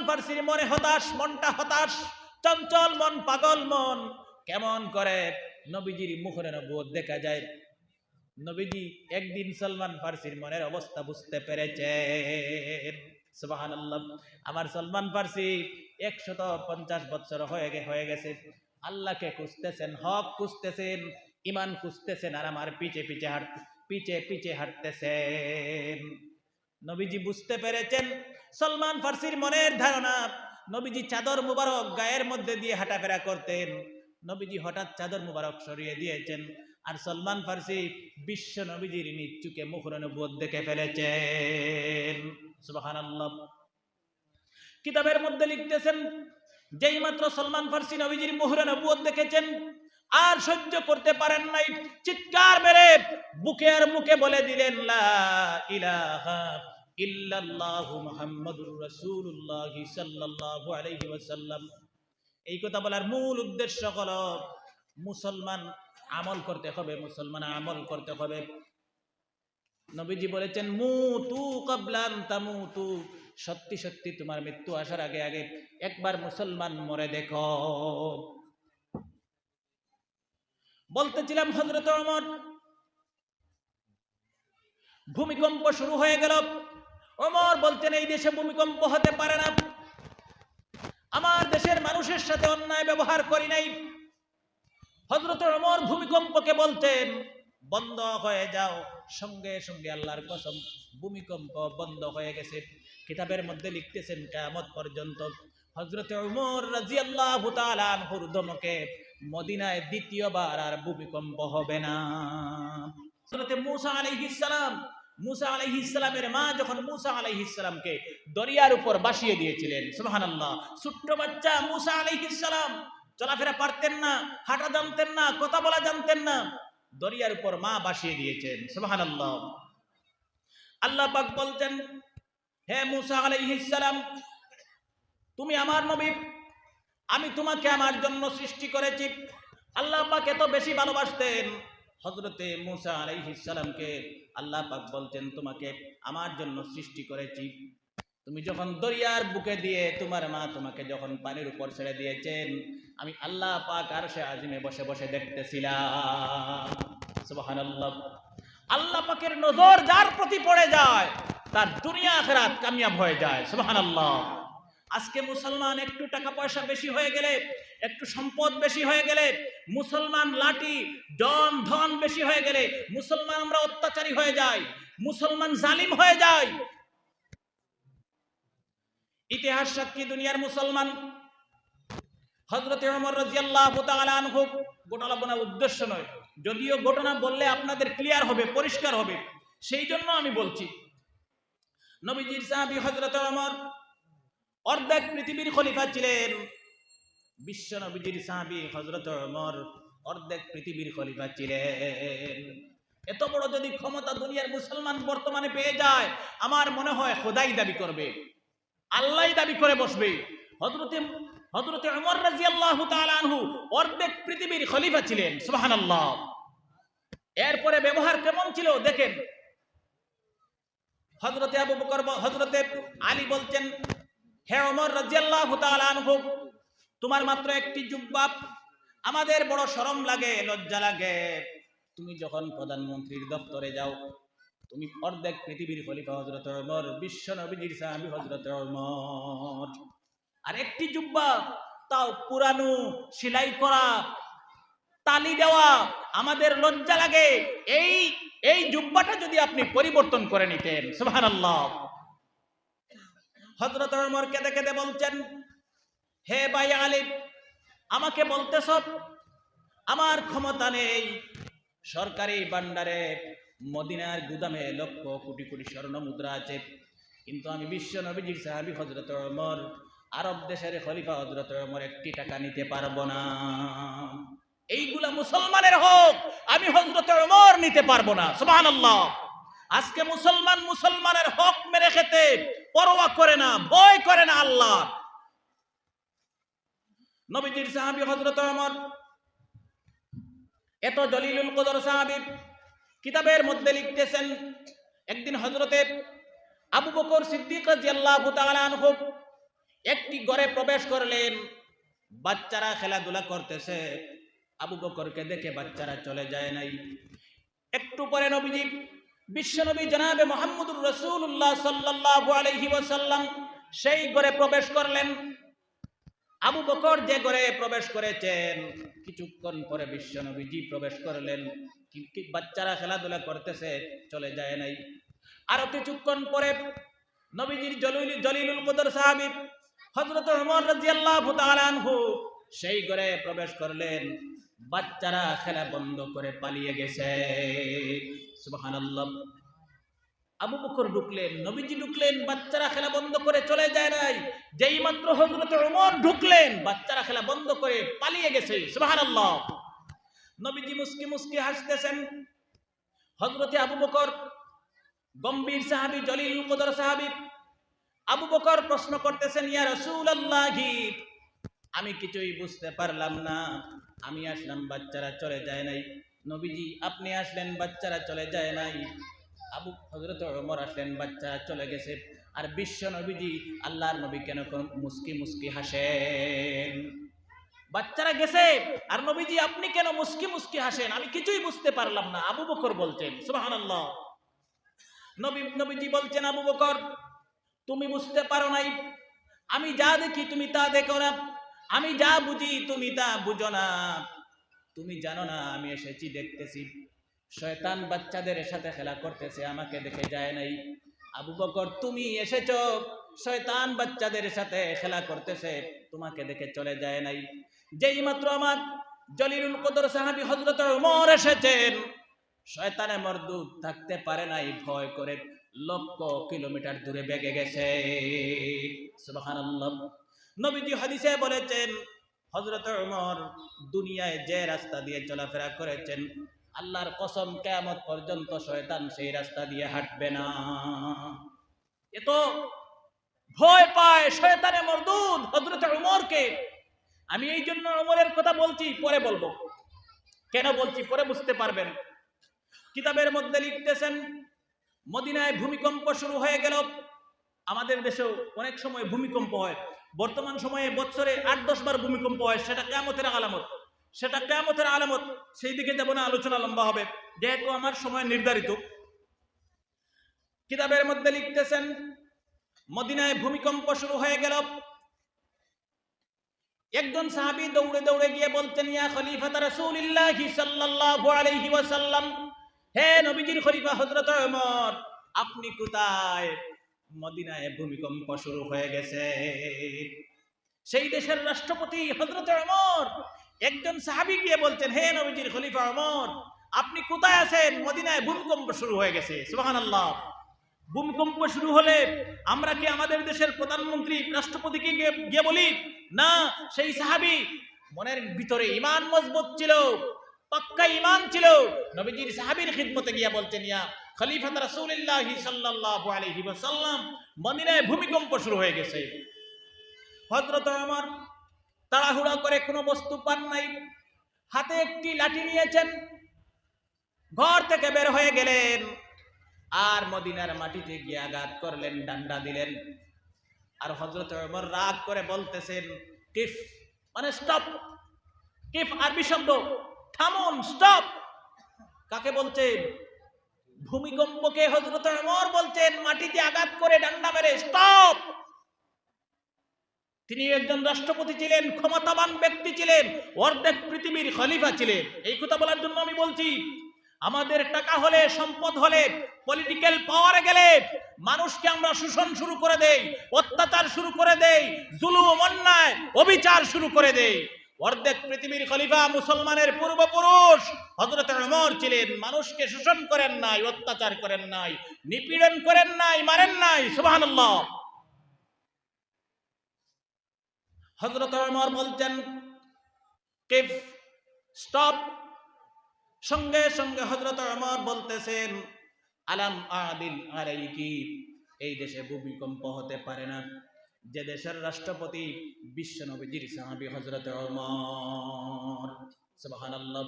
ফার্সির মনে হতাশ, মনটা হতাশ, চঞ্চল মন, পাগল মন। কেমন করে নবীজির মুখের নবুয়ত দেখা যায়। নবীজি একদিন সালমান ফার্সির মনের অবস্থা বুঝতে পেরেছেন। সুবহানাল্লাহ। আমার সালমান ফার্সি 150 বছর হয়ে গেছে, আল্লাহকে খুঁজতেছেন, হক খুঁজতেছেন, ইমান খুঁজতেছেন, আর আমার পিছে পিছে হাঁটতেছেন। নবীজি বুঝতে পেরেছেন সালমান ফার্সির মনের ধারণা। নবীজি চাদর মুবারক গায়ের মধ্যে দিয়ে হাঁটাফেরা করতেন। নবীজি হঠাৎ চাদর মুবারক সরিয়ে দিয়েছেন, আর সালমান ফার্সি বিশ্ব নবীজির নিজ চোখে মুখর নবুয়ত দেখে ফেলেছেন। সুবহানাল্লাহ। কিতাবের মধ্যে লিখতেছেন, যেই মাত্র সালমান ফার্সি নবীজির মুখর নবুয়ত দেখেছেন, আর সহ্য করতে পারেন নাই, চিৎকার মেরে বুকের মুখে বলে দিলেন, লা ইলাহা ইল্লাল্লাহু মুহাম্মাদুর রাসূলুল্লাহ সাল্লাল্লাহু আলাইহি ওয়াসাল্লাম। এই কথা বলার মূল উদ্দেশ্য হলো মুসলমান আমল করতে হবে, মুসলমান আমল করতে হবে। নবীজি বলেছেন, মুতু ক্বাবলা আন তামুতু, সত্যি সত্যি তোমার মৃত্যু আসার আগে আগে একবার মুসলমান মরে দেখো। বলতেছিলাম হযরত ওমর, ভূমিকম্প শুরু হয়ে গেল। ওমর বলতেন, এই দেশে ভূমিকম্প হতে পারে না, আমার দেশের মানুষের সাথে অন্যায় ব্যবহার করি নাই। হযরত ওমর ভূমিকম্পকে বলতেন, বন্ধ হয়ে যাও। সঙ্গে সঙ্গে আল্লাহর কসম, ভূমিকম্প বন্ধ হয়ে গেছে। কিতাবের মধ্যে লিখতেছেন, কিয়ামত পর্যন্ত হযরত ওমর রাদিয়াল্লাহু তাআলা আনহুর ধমকে মদিনায় দ্বিতীয়বার আর ভূমিকম্প হবে না। হযরত মূসা আলাইহিস সালাম, মূসা আলাইহিস সালামের মা যখন মূসা আলাইহিস সালামকে দরিয়ার উপর ভাসিয়ে দিয়েছিলেন, সুবহানাল্লাহ, ছোট্ট বাচ্চা মূসা আলাইহিস সালাম চলাফেরা পারতেন না, হাঁটা জানতেন না, কথা বলা জানতেন না, দরিয়ার উপর মা ভাসিয়ে দিয়েছেন। সুবহানাল্লাহ। আল্লাহ পাক বলতেন, হে মূসা আলাইহিস সালাম, তুমি আমার নবী, আমি তোমাকে আমার জন্য সৃষ্টি করেছি। আল্লাহ পাক এত বেশি ভালোবাসতেন হযরতে মূসা আলাইহিস সালামকে। আল্লাহ পাক বলতেন, তোমাকে আমার জন্য সৃষ্টি করেছি। তুমি যখন দরিয়ার বুকে দিয়ে তোমার মা তোমাকে যখন পানির উপর ছেড়ে দিয়েছেন, আমি আল্লাহ পাক আরশে আজিমে বসে বসে দেখতেছিলাম। সুবহানাল্লাহ। আল্লাহ পাকের নজর যার প্রতি পড়ে যায়, তার দুনিয়া আখিরাত কামিয়াব হয়ে যায়। সুবহানাল্লাহ। আজকে মুসলমান একটু টাকা পয়সা বেশি হয়ে গেলে, একটু সম্পদ বেশি হয়ে গেলে, মুসলমান লাঠি ডন ধন বেশি হয়ে গেলে মুসলমান আমরা অত্যাচারী হয়ে যাই, মুসলমান জালিম হয়ে যায়। ইতিহাস সাক্ষী দুনিয়ার মুসলমান। হযরত ওমর রাদিয়াল্লাহু তাআলা আনহু, ঘটনা বলার উদ্দেশ্য নয়, যদিও ঘটনা বললে আপনাদের ক্লিয়ার হবে, পরিষ্কার হবে, সেই জন্য আমি বলছি। নবীজির সাহাবী হযরত ওমর অর্ধেক পৃথিবীর খলিফা ছিলেন। বিশ্ব নবীজির সাহাবী হযরত ওমর অর্ধেক পৃথিবীর খলিফা ছিলেন। এত বড় যদি ক্ষমতা দুনিয়ার মুসলমান বর্তমানে পেয়ে যায়, আমার মনে হয় খোদাই দাবি করবে, আল্লাহই দাবি করে বসবে। হযরতে ওমর রাদিয়াল্লাহু তাআলা আনহু অর্ধেক পৃথিবীর খলিফা ছিলেন। সুবহানাল্লাহ। এরপরে ব্যবহার কেমন ছিল দেখেন। হযরতে আবু বকর, হযরতে আলী বলছেন, হে ওমর রাদিয়াল্লাহু তাআলা আনহু, তোমার মাত্র একটি জুব্বা, আমাদের বড় শরম লাগে, লজ্জা লাগে। তুমি যখন প্রধানমন্ত্রীর দপ্তরে যাও, তুমি অর্ধেক পৃথিবীর খলিফা হযরত ওমর, বিশ্ব নবীজির সাহাবী হযরত ওমর, আর একটি জুব্বা, তাও পুরানো, সেলাই করা, তালি দেওয়া, আমাদের লজ্জা লাগে। এই জুব্বাটা যদি আপনি পরিবর্তন করে নিতেন। সুবহানাল্লাহ। হযরত ওমর কেঁদে কেঁদে বলছেন, হে ভাই আলী, আমাকে বলতেছ আমার ক্ষমতা নেই, সরকারি ভান্ডারে মদিনার গুদামে লক্ষ কোটি কোটি স্বর্ণ মুদ্রা আছে, কিন্তু আমি বিশ্ব নবীজির সাহাবী হযরত ওমর, আরব দেশের খলিফা হযরত ওমর, একটি টাকা নিতে পারবো না। এইগুলা মুসলমানের হক, আমি হযরত ওমর নিতে পারবো না। সুবহানাল্লাহ। আজকে মুসলমান মুসলমানের হক মেরে খেতে পরোয়া করে না, ভয় করে না আল্লাহ। নবীজির সাহাবী হযরত ওমর এত দলিলুল কদর সাহাবী, কিতাবের মধ্যে লিখতেছেন, একদিন হযরতে আবু বকর সিদ্দিক রাদিয়াল্লাহু তাআলা আনহু একটি ঘরে প্রবেশ করলেন, বাচ্চারা খেলাধুলা করতেছে। আবু বকরকে দেখে বাচ্চারা চলে যায় নাই। একটু পরে নবীজি, বিশ্বনবী জনাবে মুহাম্মদুর রাসূলুল্লাহ সাল্লাল্লাহু আলাইহি ওয়াসাল্লাম সেই ঘরে প্রবেশ করলেন। আবু বকর যে ঘরে প্রবেশ করেছেন, কিছুক্ষণ পরে বিশ্বনবীজি প্রবেশ করলেন। বাচ্চারা খেলাধুলা করতেছে, চলে যায় নাই। আরো কিছুক্ষণ পরে নবীজির জলিলুল কদর সাহাবী হযরত ওমর রাদিয়াল্লাহু তাআলা আনহু সেই ঘরে প্রবেশ করলেন। বাচ্চারা খেলা বন্ধ করে পালিয়ে গেছে। সুবহানাল্লাহ। আবু বকর ঢুকলেন, নবীজি ঢুকলেন, বাচ্চারা খেলা বন্ধ করে চলে যায় নাই। যেই মাত্র হযরত ওমর ঢুকলেন, বাচ্চারা খেলা বন্ধ করে পালিয়ে গেছে। সুবহানাল্লাহ। নবীজি মুস্কি মুস্কি হাসতেছেন। হযরতে আবু বকর, গম্ভীর সাহাবী, জলিলুল কদর সাহাবী, আবু বকর প্রশ্ন করতেছেন, ইয়া রাসূলুল্লাহি, আমি কিছুই বুঝতে পারলাম না। আমি আসলাম, বাচ্চারা চলে যায় নাই। নবীজি আপনি আসলেন, বাচ্চারা চলে যায় নাই। হযরত ওমর আসলেন, বাচ্চারা চলে গেছে। আর বিশ্ব নবীজি, আল্লাহর নবী কেন মুস্কি মুস্কি হাসেন? বাচ্চারা গেছে আর নবীজি আপনি কেন মুস্কি মুস্কি হাসেন? আমি কিছুই বুঝতে পারলাম না। আবু বকর বলছেন। সুবহানাল্লাহ। নবীজি বলছেন, আবু বকর তুমি বুঝতে পারো নাই। আমি যা দেখি তুমি তা দেখো না, আমি যা বুঝি তুমি তা বুঝো না। তুমি জানো না আমি এসেছি দেখতেছি শয়তান বাচ্চাদের সাথে খেলা করতেছে, আমাকে দেখে যায় নাই। আবু বকর তুমি এসেছো, শয়তান বাচ্চাদের সাথে খেলা করতেছে, তোমাকে দেখে চলে যায় নাই। যেই মাত্র আমার জলিলুল কদর সাহাবী হযরত ওমর এসেছেন, শয়তানে মরদুদ থাকতে পারে নাই, ভয় করে লক্ষ কিলোমিটার দূরে বেগে গেছে। সুবহানাল্লাহ। নবীজি হাদিসে বলেছেন, হযরত ওমর দুনিয়ায় যে রাস্তা দিয়ে চলাফেরা করেছেন, আল্লাহর কসম কিয়ামত পর্যন্ত শয়তান সেই রাস্তা দিয়ে হাঁটবে না। এত ভয় পায় শয়তানে মরদুদ হযরত ওমরকে। আমি এই জন্য ওমরের কথা বলছি, পরে বলবো। কেন বলছি পরে বুঝতে পারবেন। কিতাবের মধ্যে লিখতেছেন, মদিনায় ভূমিকম্প শুরু হয়ে গেল। আমাদের দেশেও অনেক সময় ভূমিকম্প হয়। বর্তমান সময়ে বছরে 8-10 বার ভূমিকম্প হয়। সেটা কিয়ামতের আলামত, সেটা কিয়ামতের আলামত। সেই দিকে যাব না, আলোচনা লম্বা হবে, যেহেতু আমার সময় নির্ধারিত। কিতাবের মধ্যে লিখতেছেন, মদিনায় ভূমিকম্প শুরু হয়ে গেল। একজন সাহাবী দৌড়ে দৌড়ে গিয়ে বলতেন, ইয়া খলিফাত রাসূলুল্লাহি সাল্লাল্লাহু আলাইহি ওয়াসাল্লাম, হে নবীজির খলিফা হযরত ওমর, আপনি কোথায়? মদিনায় ভূমিকম্প শুরু হয়ে গেছে। সেই দেশের রাষ্ট্রপতি হযরত ওমর, একজন সাহাবী গিয়ে বলতেন, হে নবীজির খলিফা ওমর, আপনি কোথায় আছেন? মদিনায় ভূমিকম্প শুরু হয়ে গেছে। সুবহানাল্লাহ। ভূমিকম্প শুরু হলে আমরা কি আমাদের দেশের প্রধানমন্ত্রী, রাষ্ট্রপতিকে গিয়ে বলি? না, সেই সাহাবী মনের ভিতরে ঈমান মজবুত ছিল, পাক্কা ঈমান ছিল। নবীজির সাহাবীর খিদমতে গিয়া বলতেন, ইয়া খলিফাত রাসূলুল্লাহি সাল্লাল্লাহু আলাইহি ওয়াসাল্লাম, মদিনায় ভূমিকম্প শুরু হয়ে গেছে। হযরত ওমর তাড়াহুড়া করে কোনো বস্তু পান নাই, হাতে একটি লাঠি নিয়েছেন, ঘর থেকে বের হয়ে গেলেন আর মদিনার মাটিতে গিয়ে আঘাত করলেন, ডান্ডা দিলেন। আর হযরত ওমর রাগ করে বলতেছেন, কিফ মানে স্টপ। কিফ আরবি শব্দ, থামুন, স্টপ। কাকে বলছেন? ভূমিকম্পকে হযরত ওমর বলছেন, মাটিতে আঘাত করে ডান্ডা মেরে স্টপ। তিনি একজন রাষ্ট্রপতি ছিলেন, ক্ষমতাবান ব্যক্তি ছিলেন, অর্ধেক পৃথিবীর খলিফা ছিলেন। এই কথা বলার জন্য আমি বলছি, আমাদের টাকা হলে, সম্পদ হলে, পলিটিক্যাল পাওয়ারে গেলে মানুষকে আমরা শোষণ শুরু করে দেই, অত্যাচার শুরু করে দেই, জুলুম, অন্যায়, অবিচার শুরু করে দেই। অর্ধেক পৃথিবীর খলিফা মুসলমানের পূর্বপুরুষ হযরত ওমর ছিলেন। মানুষকে শোষণ করেন নাই, অত্যাচার করেন নাই, নিপীড়ন করেন নাই, মারেন নাই। সুবহানাল্লাহ। হযরত ওমর বলছেন, কিফ স্টপ। সঙ্গে সঙ্গে হযরত ওমর বলতেছেন, আলাম আদিল আলাইকি, এই দেশে ভূমিকম্প হতে পারে না। যে দেশের রাষ্ট্রপতি বিশ্ব নবীজির সাহাবী হযরত ওমর। সুবহানাল্লাহ।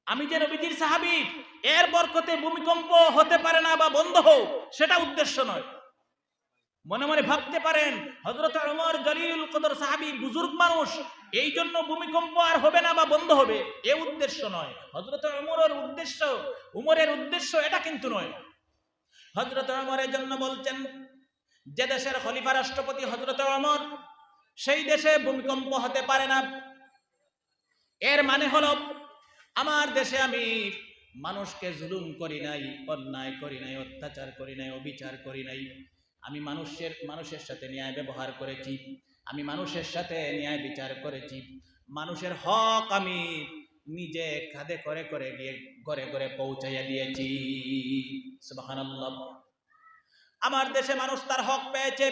আমি যে নবীজির সাহাবী, এর বরকতে ভূমিকম্প হতে পারে না বা বন্ধ হোক, সেটা উদ্দেশ্য নয়। মনে মনে ভাবতে পারেন হযরত ওমর জলিলুল কদর সাহাবী, বুজুর্গ মানুষ, এই জন্য ভূমিকম্প আর হবে না বা বন্ধ হবে, এ উদ্দেশ্য নয়। হযরত উমরের উদ্দেশ্য এটা কিন্তু নয়। হযরত ওমরের জন্য বলছেন, যে দেশের খলিফা রাষ্ট্রপতি হযরত ওমর, সেই দেশে ভূমিকম্প হতে পারে না। এর মানে হলো আমার দেশে আমি মানুষকে জুলুম করি নাই, অন্যায় করি নাই, অত্যাচার করি নাই, অবিচার করি নাই। আমি মানুষের সাথে ন্যায় ব্যবহার করেছি, আমি মানুষের সাথে ন্যায় বিচার করেছি, মানুষের হক আমি নিজে কাঁধে করে করে গিয়ে ঘরে ঘরে পৌঁছাইয়া দিয়েছি। সুবহানাল্লাহ। আমার দেশে মানুষ তার হক পেয়েছে,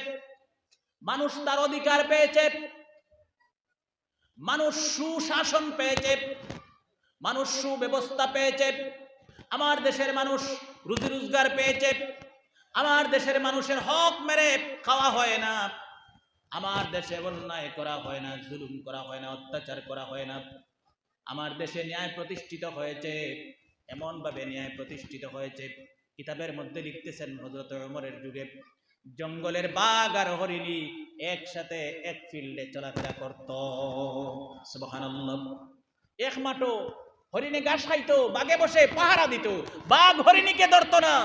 মানুষ তার অধিকার পেয়েছে, মানুষ সুশাসন পেয়েছে, মানুষ সুব্যবস্থা পেয়েছে। আমার দেশের মানুষ রুজি রোজগার পেয়েছে, আমার দেশের মানুষের হক মেরে খাওয়া হয় না, আমার দেশে অন্যায় করা হয় না, জুলুম করা হয় না, অত্যাচার করা হয় না। আমার দেশে ন্যায় প্রতিষ্ঠিত হয়েছে, এমন ভাবে ন্যায় প্রতিষ্ঠিত হয়েছে, কিতাবের মধ্যে লিখতেছেন হযরত ওমরের যুগে জঙ্গলের বাঘ আর হরিণী একসাথে এক ফিল্ডে চলাফেরা করত। সুবহানাল্লাহ। এক মাঠো হরিণী ঘাস খাইতো, বাঘে বসে পাহারা দিত, বাঘ হরিণীকে ধরতো না।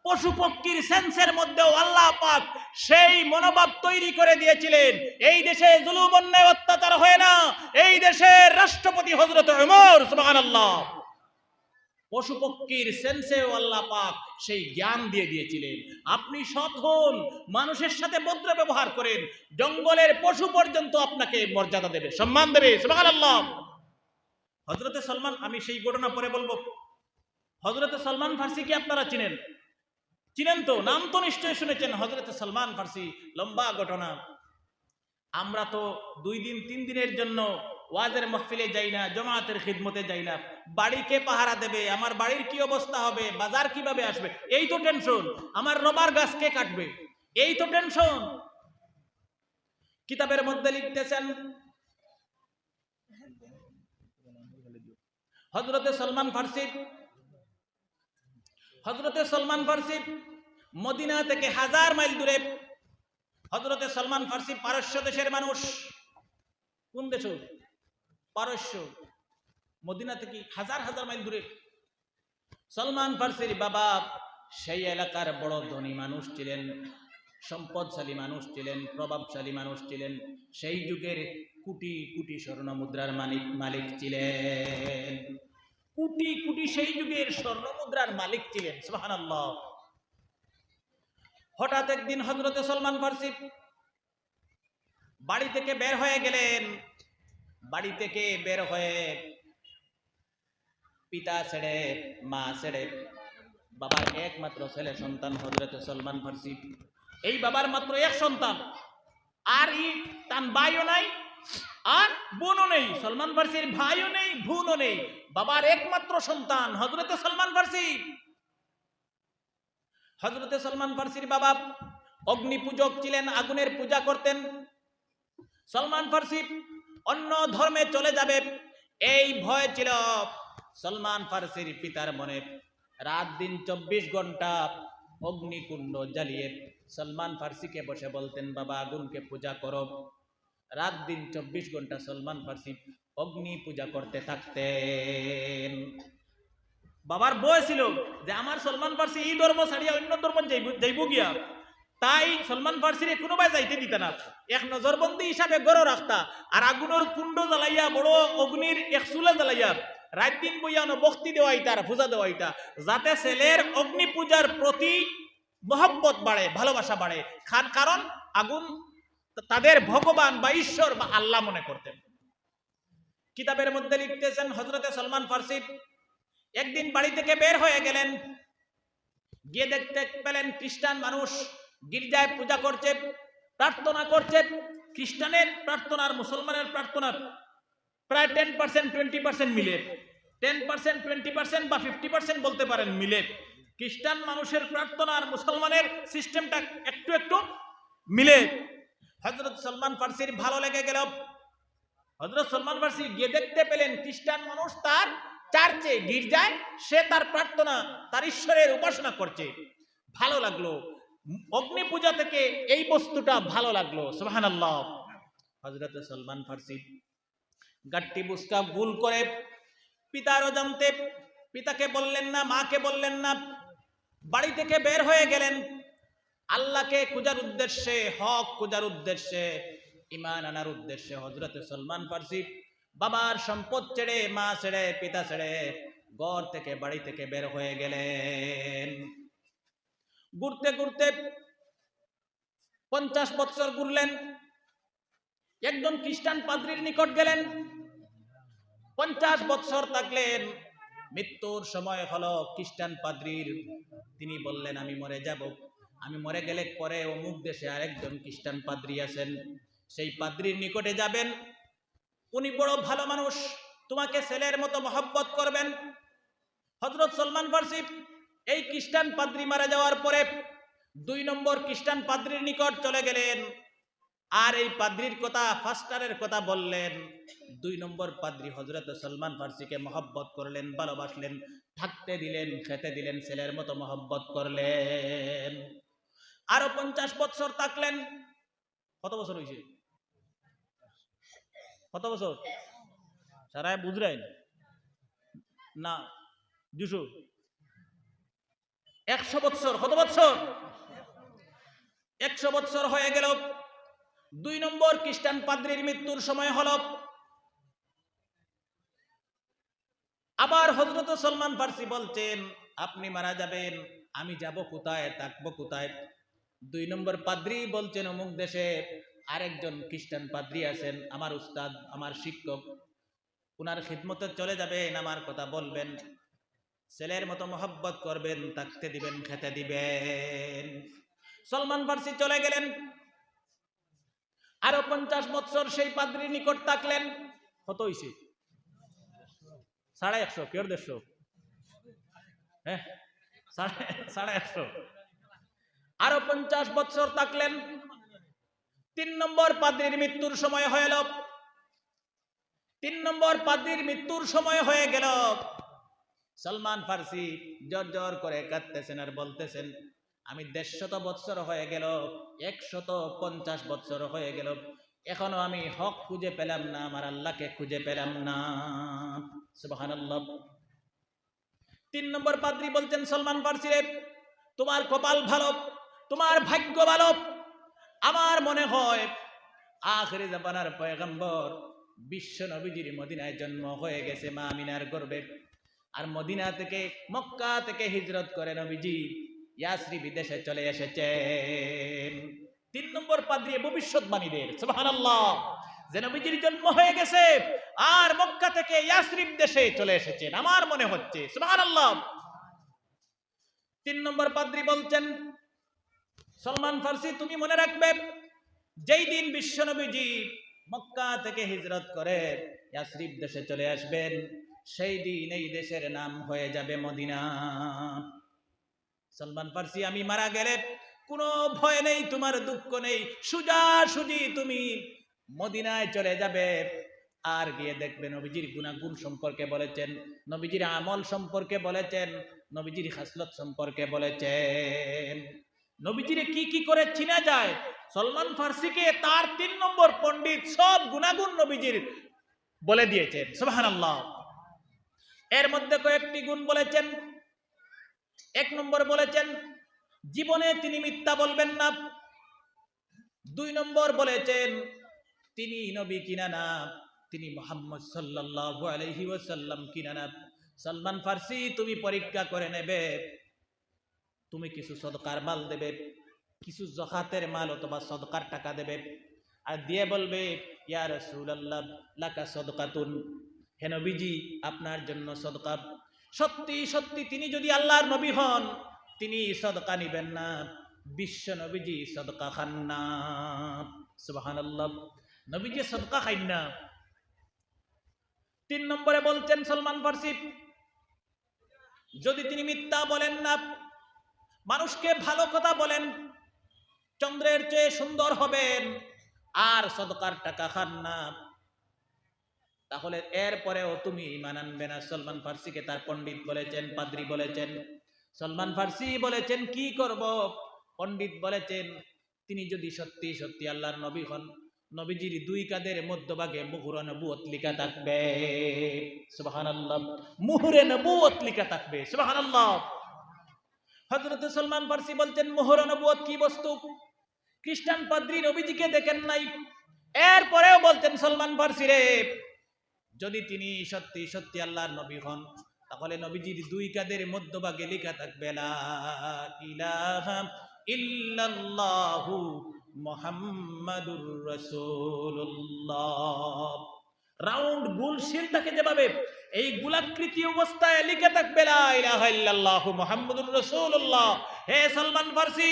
পশু পক্ষীর সেন্সের মধ্যেও আল্লাহ পাক সেই মনোভাব তৈরি করে দিয়েছিলেন, এই দেশে জুলুম অন্যায় অত্যাচার হয় না, এই দেশের রাষ্ট্রপতি হযরত ওমর। সুবহানাল্লাহ। পশু পক্ষীর সেন্সেও আল্লাহ পাক সেই জ্ঞান দিয়ে দিয়েছিলেন। আপনি সৎ হন, মানুষের সাথে ভদ্র ব্যবহার করেন, জঙ্গলের পশু পর্যন্ত আপনাকে মর্যাদা দেবে, সম্মান দেবে। সুবহানাল্লাহ। হযরতে সলমান, আমি সেই ঘটনা পরে বলবো। হযরতে সলমান ফার্সিকে আপনারা চিনেন তো, নাম তো নিশ্চয়ই শুনেছেন। হযরতে সলমান ফার্সি, লম্বা ঘটনা। আমরা তো 2 দিন 3 দিনের জন্য ওয়াজের মাহফিলে যাই না, জামাতের খিদমতে যাই না। বাড়িকে পাহারা দেবে, আমার বাড়ির কি অবস্থা হবে, বাজার কিভাবে আসবে, এই তো টেনশন। আমার রবার গাছ কে কাটবে, এই তো টেনশন। কিতাবের মধ্যে লিখতেছেন হযরতে সলমান ফার্সি মদিনা থেকে 1000 মাইল দূরে। হযরতে সলমান ফার্সি পারস্য দেশের মানুষ। কোন দেশ? পারস্য। মদিনা থেকে 1000 মাইল দূরে। সলমান ফার্সির বাবা সেই এলাকার বড় ধনী মানুষ ছিলেন, সম্পদশালী মানুষ ছিলেন, প্রভাবশালী মানুষ ছিলেন। সেই যুগের কোটি কোটি স্বর্ণ মুদ্রার মালিক ছিলেন। কোটি কোটি সেই যুগের স্বর্ণ মুদ্রার মালিক ছিলেন। সুবহানাল্লাহ। হঠাৎ একদিন হযরতে সলমান ফার্সি বাড়ি থেকে বের হয়ে গেলেন। বাড়ি থেকে বের হয়ে পিতা ছেড়ে, মা ছেড়ে, বাবার একমাত্র ছেলে সন্তান হযরতে সলমান ফার্সি। এই বাবার মাত্র এক সন্তান, আর তার ভাইও নাই আর বোনও নেই। সলমান ফার্সির ভাইও নেই, বোনও নেই, বাবার একমাত্র সন্তান হযরতে সলমান ফার্সি। হযরতে সলমান ফার্সির বাবা অগ্নি পূজক ছিলেন, আগুনের পূজা করতেন। সলমান ফার্সি অন্য ধর্মে চলে যাবে এই ভয় ছিল সলমান ফার্সির পিতার মনে। রাত দিন 24 ঘন্টা অগ্নিকুণ্ড জ্বালিয়ে সলমান ফার্সিকে বসে বলতেন, বাবা আগুনকে পূজা করো। রাত দিন 24 ঘন্টা সলমান ফার্সি অগ্নি পূজা করতে থাকতেন। বাবার বয় ছিল যে আমার সলমান ফার্সি এই ধর্ম ছাড়িয়া অন্য ধর্ম যাইব গিয়া, তাই সলমান ফার্সিরে কোনোবাই যাইতে দিত না। এক নজরবন্দি হিসাবে গড় রাখতা, আর আগুনের কুণ্ড জ্বালাইয়া, বড় অগ্নির এক চুলা জ্বালাইয়া রাত দিন বইয়ানো বক্তি দেওয়াইতা আর পূজা দেওয়াইতা, যাতে ছেলের অগ্নি পূজার প্রতি মহব্বত বাড়ে, ভালোবাসা বাড়ে। কারণ আগুন তাদের ভগবান বা ঈশ্বর বা আল্লাহ মনে করতেন। কিতাবের মধ্যে লিখতেছেন হযরতে সলমান ফার্সি একদিন বাড়ি থেকে বের হয়ে গেলেন, গিয়ে দেখতে পেলেন খ্রিস্টান মানুষ গির্জায় পূজা করছে, প্রার্থনা করছে। খ্রিস্টানের প্রার্থনা আর মুসলমানের প্রার্থনা প্রায় 10% 20% মিলে, 10% 20% বা 50% বলতে পারেন মিলে। খ্রিস্টান মানুষের প্রার্থনা আর মুসলমানের সিস্টেমটা একটু একটু মিলে। হযরত সলমান ফার্সির ভালো লেগে গেল। হযরত সলমান ফার্সি গিয়ে দেখতে পেলেন খ্রিস্টান মানুষ তার চার্চে, গির্জায় সে তার প্রার্থনা, তার ঈশ্বরের উপাসনা করছে। ভালো লাগলো। অগ্নি পূজা থেকে এই বস্তুটা ভালো লাগলো। সুবহানাল্লাহ। হযরত সালমান ফার্সি গাট্টি বুসকা ভুল করে পিতারও জানতে পিতাকে বললেন না, মাকে বললেন না, বাড়ি থেকে বের হয়ে গেলেন আল্লাহকে খোঁজার উদ্দেশ্যে, হক খোঁজার উদ্দেশ্যে, ঈমান আনার উদ্দেশ্যে। হযরত সালমান ফার্সি বাবার সম্পদ ছেড়ে, মা ছেড়ে, পিতা ছেড়ে ঘর থেকে, বাড়ি থেকে বের হয়ে গেলেন। ঘুরতে ঘুরতে 50 বছর ঘুরলেন। একজন খ্রিস্টান পাদ্রীর নিকট গেলেন। 50 বছর থাকলেন। মৃত্যুর সময় হলো খ্রিস্টান পাদ্রীর। তিনি বললেন আমি মরে যাব, আমি মরে গেলে পরে অমুক দেশে আরেকজন খ্রিস্টান পাদ্রী আছেন, সেই পাদ্রীর নিকটে যাবেন, উনি বড় ভালো মানুষ, তোমাকে ছেলের মতো মহব্বত করবেন। হযরত সালমান ফার্সি এই খ্রিস্টান পাদ্রী মারা যাওয়ার পরে 2 নম্বর খ্রিস্টান পাদ্রীর নিকট চলে গেলেন, আর এই পাদ্রীর কথা, ফাস্টারের কথা বললেন। 2 নম্বর পাদ্রী হযরত সালমান ফার্সিকে মহব্বত করলেন, ভালোবাসলেন, থাকতে দিলেন, খেতে দিলেন, ছেলের মতো মহব্বত করলেন। আরো 50 বছর থাকলেন। কত বছর হয়েছে? কত বছর? সারায় বুঝলেন না? 200 100 বছর। কত বছর? 100 বছর হয়ে গেল। 2 নম্বর খ্রিস্টান পাদ্রীর মৃত্যুর সময় হলো। আবার হযরত সালমান ফার্সি বলছেন আপনি মারা যাবেন, আমি যাব কোথায়, থাকবো কোথায়? 2 নম্বর পাদ্রী বলছেন অমুক দেশে আরেকজন খ্রিস্টান পাদ্রী আছেন, আমার উস্তাদ, আমার শিক্ষক, উনার খিদমতে চলে যাবেন, আমার কথা বলবেন, ছেলের মতো মহব্বত করবেন, থাকতে দিবেন, খেতে দিবেন। সালমান ফার্সি চলে গেলেন। আরো 50 বছর সেই পাদ্রীর নিকট থাকলেন। কত হইছে? 150 কেউ 150? হ্যাঁ, 150। আরো 50 বছর থাকলেন। 3 নম্বর পাদ্রীর মৃত্যুর সময় হয়ে গেল। 3 নম্বর পাদ্রীর মৃত্যুর সময় হয়ে গেল। সালমান ফার্সি জোর জোর করে কাঁদতেছেন আর বলতেছেন আমি 150 বছর হয়ে গেল, 150 বছর হয়ে গেল, এখনো আমি হক খুঁজে পেলাম না, আমার আল্লাহকে খুঁজে পেলাম না। সুবহানাল্লাহ। 3 নম্বর পাদ্রী বলছেন সালমান ফার্সি রে, তোমার কপাল ভালো, তোমার ভাগ্য ভালো। আমার মনে হয় আখিরি জামানার পয়গম্বর বিশ্ব নবীজির মদিনায় জন্ম হয়ে গেছে মা আমিনার গর্ভে। আর মদিনা থেকে, মক্কা থেকে হিজরত করে নবীজি ইয়াসরিব বিদেশে চলে এসেছেন। 3 নম্বর পাদ্রী ভবিষ্যৎবাণীদের সুবহানাল্লাহ, যে নবীজির জন্ম হয়ে গেছে আর মক্কা থেকে ইয়াসরিব দেশে চলে এসেছেন, আমার মনে হচ্ছে। সুবহানাল্লাহ। 3 নম্বর পাদ্রী বলছেন সালমান ফার্সি তুমি মনে রাখবে, যেই দিন বিশ্ব নবীজি মক্কা থেকে হিজরত করে ইয়াসরিব দেশে চলে আসবেন, সেই দিন এই দেশের নাম হয়ে যাবে মদিনা। সালমান ফার্সি আমি মারা গেলে কোনো ভয় নেই, তোমার দুঃখ নেই, সোজাসুজি তুমি মদিনায় চলে যাবে। আর গিয়ে দেখবে নবীজির গুণাগুণ সম্পর্কে বলেছেন, নবীজির আমল সম্পর্কে বলেছেন, নবীজির খাসলত সম্পর্কে বলেছেন, নবীজিরে কি কি করে চিনা যায়। সালমান ফার্সিকে তার 3 নম্বর পণ্ডিত সব গুণাগুণ নবীজির বলে দিয়েছেন। সুবহানাল্লাহ। এর মধ্যে কয়েকটি গুণ বলেছেন। 1 নম্বর বলেছেন জীবনে তিনি মিথ্যা বলবেন না। 2 নম্বর বলেছেন তিনি নবী কিনা না, তিনি মুহাম্মদ সাল্লাল্লাহু আলাইহি ওয়াসাল্লাম কিনা না। সালমান ফার্সি তুমি পরীক্ষা করে নেবে, তুমি কিছু সদকার মাল দেবে, কিছু যাকাতের মাল অথবা সদকার টাকা দেবে, আর দিয়ে বলবে ইয়া রাসূলুল্লাহ লাকা সাদকাতুন, হে নবীজি আপনার জন্য সদকা। সত্যি সত্যি তিনি যদি আল্লাহর নবী হন, তিনি সদকা নিবেন না, বিশ্ব নবীজি সদকা খান না। সুবহানাল্লাহ। নবীজি সদকা খাইন না। 3 নম্বরে বলছেন সালমান ফার্সি যদি তিনি মিথ্যা বলেন না, মানুষকে ভালো কথা বলেন, চন্দ্রের চেয়ে সুন্দর হবেন, আর সদকার টাকা খান না, তাহলে এরপরেও তুমি ঈমান আনবে না। সালমান ফার্সিকে তার পণ্ডিত বলেছেন, পাদ্রী বলেছেন। সালমান ফার্সি বলেছেন কি করব? পণ্ডিত বলেছেন তিনি যদি সত্যি সত্যি আল্লাহর নবী হন, নবীজির দুই কাঁধের মধ্যভাগে মুহুরে নবুয়ত লেখা থাকবে। সুবহানাল্লাহ, মুহুরে নবুয়ত লেখা থাকবে। সুবহানাল্লাহ। হযরত সালমান ফারসি বলছেন মুহুরে নবুয়ত কি বস্তু? খ্রিস্টান পাদ্রী নবীজিকে দেখেন নাই, এরপরেও বলছেন সালমান ফারসি রে, যদি তিনি সত্যি সত্যি আল্লাহর নবী হন, তাহলে নবীজির দুই কাঁধের মধ্যভাগে লেখা থাকবে লা ইলাহা ইল্লাল্লাহু মুহাম্মাদুর রাসূলুল্লাহ। রাউন্ড গোল শিল থাকে যেভাবে, এই গোলাকৃতি অবস্থায় লিখে থাকবে লা ইলাহা ইল্লাল্লাহু মুহাম্মাদুর রাসূলুল্লাহ। হে সালমান ফারসি,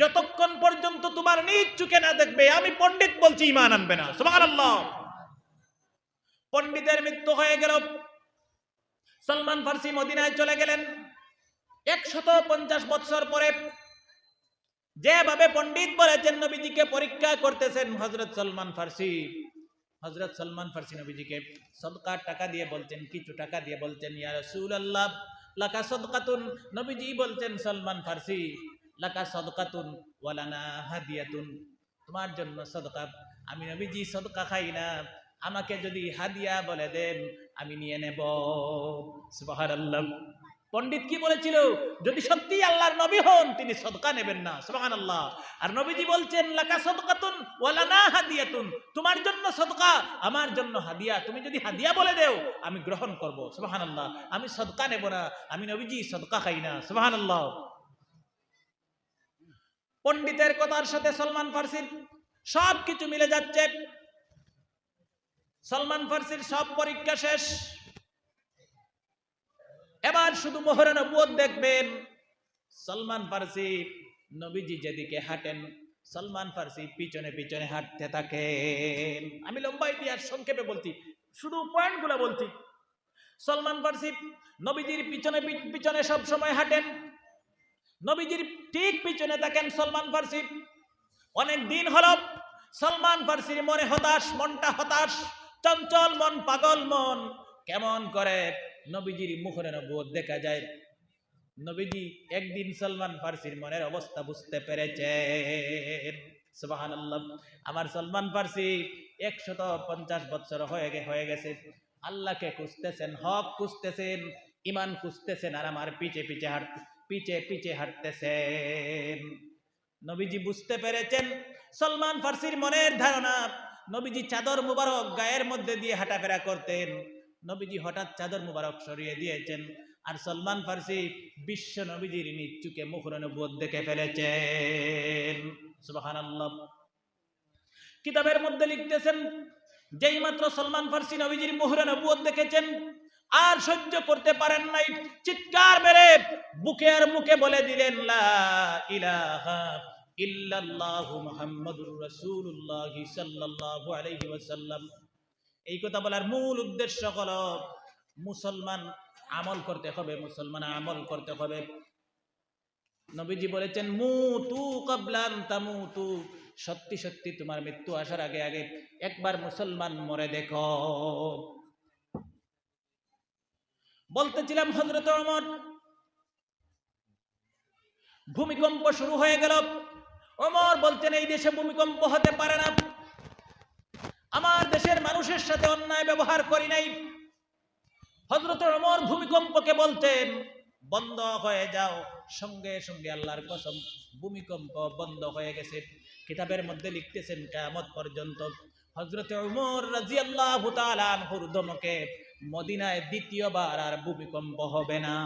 যতক্ষণ পর্যন্ত তোমার নিজ চোখে না দেখবে, আমি পণ্ডিত বলছি, ঈমান আনবে না। সুবহানাল্লাহ। পণ্ডিতের মৃত্যু হয়ে গেল, সালমান ফারসি মদিনায় চলে গেলেন। 150 বছর পরে যেভাবে পণ্ডিত বলেছেন নবীজিকে পরীক্ষা করতেছেন হযরত সালমান ফারসি নবীজিকে সদকার টাকা দিয়ে বলছেন, কিছু টাকা দিয়ে বলছেন ইয়া রাসূলুল্লাহ লাকা সাদকাতুন। নবীজি বলছেন সালমান ফারসি লাকা সাদকাতুন ওয়া লানা হাদিয়াতুন, তোমার জন্য সদকা। আমি নবীজি সদকা খাই না, আমাকে যদি হাদিয়া বলে দেন আমি নিয়ে নেব। সুবহানাল্লাহ। পণ্ডিত কি বলেছিল? যদি সত্যি আল্লাহর নবী হন তিনি সদকা নেবেন না। সুবহানাল্লাহ। আর নবীজি বলছেন লাকা সাদকাতুন ওয়া লানা হাদিয়াতুন, তোমার জন্য সদকা আমার জন্য হাদিয়া, তুমি যদি হাদিয়া বলে দেও আমি গ্রহণ করব। সুবহানাল্লাহ। আমি সদকা নেব না, আমি নবীজি সদকা খাই না। সুবহানাল্লাহ। পণ্ডিতের কথার সাথে সালমান ফারসির সব কিছু মিলে যাচ্ছে। সালমান ফারসির সব পরীক্ষা শেষ, এবার শুধু মোহরে নবুয়ত দেখবেন। সালমান ফারসি নবীজি যেদিকে হাঁটেন সালমান ফারসি পিছনে পিছনে হাঁটতে থাকেন। আমি লম্বা ইতিহাস সংক্ষেপে বলছি, শুধু পয়েন্টগুলো বলছি। সালমান ফারসি নবীজির পিছনে পিছনে সব সময় হাঁটেন, নবীজির ঠিক পিছনে থাকেন সালমান ফারসি। অনেক দিন হলো সালমান ফারসির মনে হতাশ, মনটা হতাশ, চঞ্চল মন, পাগল মন। কেমন করে নবীজির মুখে নবুয়ত দেখা যায়। নবীজি একদিন সালমান ফারসির মনের অবস্থা বুঝতে পেরেছেন। সুবহানাল্লাহ। আমার সালমান ফারসি 150 বছর হয়ে গেছে, আল্লাহকে খুঁজতেছেন, হক খুঁজতেছেন, ঈমান খুঁজতেছেন, আর আমার পিছে পিছে হাঁটতেছেন। নবীজি বুঝতে পেরেছেন সালমান ফারসির মনের ধারণা। নবীজি চাদর মুবারক গায়ের মধ্যে দিয়ে হাঁটাফেরা করতেন, নবীজি হঠাৎ চাদর মুবারক সরিয়ে দিয়েছেন, আর সালমান ফারসি বিশ্ব নবীজির নিজ চোখে মুখরে নবুয়ত দেখে ফেলেছেন। সুবহানাল্লাহ। কিতাবের মধ্যে লিখতেছেন যেই মাত্র সালমান ফারসি নবীজির মুখরে নবুয়ত দেখেছেন আর সহ্য করতে পারেন নাই, চিৎকার মেরে বুকের মুখে বলে দিলেন লা ইলাহা ইল্লাল্লাহু মুহাম্মাদুর রাসূলুল্লাহ সাল্লাল্লাহু আলাইহি ওয়াসাল্লাম। এই কথা বলার মূল উদ্দেশ্য হলো মুসলমান আমল করতে হবে, মুসলমান আমল করতে হবে। নবীজি বলেছেন মুতু ক্বাবলা আন তামুতু, সত্যি সত্যি তোমার মৃত্যু আসার আগে আগে একবার মুসলমান মরে দেখো। বলতেছিলাম হযরত ওমর, ভূমিকম্প শুরু হয়ে গেল। ওমর বলতেন এই দেশে ভূমিকম্প হতে পারে না, আমার দেশের মানুষের সাথে অন্যায় ব্যবহার করি নাই। হযরত ওমর ভূমিকম্পকে বলতেন বন্ধ হয়ে যাও, সঙ্গে সঙ্গে আল্লাহর কসম ভূমিকম্প বন্ধ হয়ে গেছে। কিতাবের মধ্যে লিখতেছেন কিয়ামত পর্যন্ত হযরত ওমর রাদিয়াল্লাহু তাআলা আনহুর ধমকে মদিনায় দ্বিতীয়বার আর ভূমিকম্প হবে না।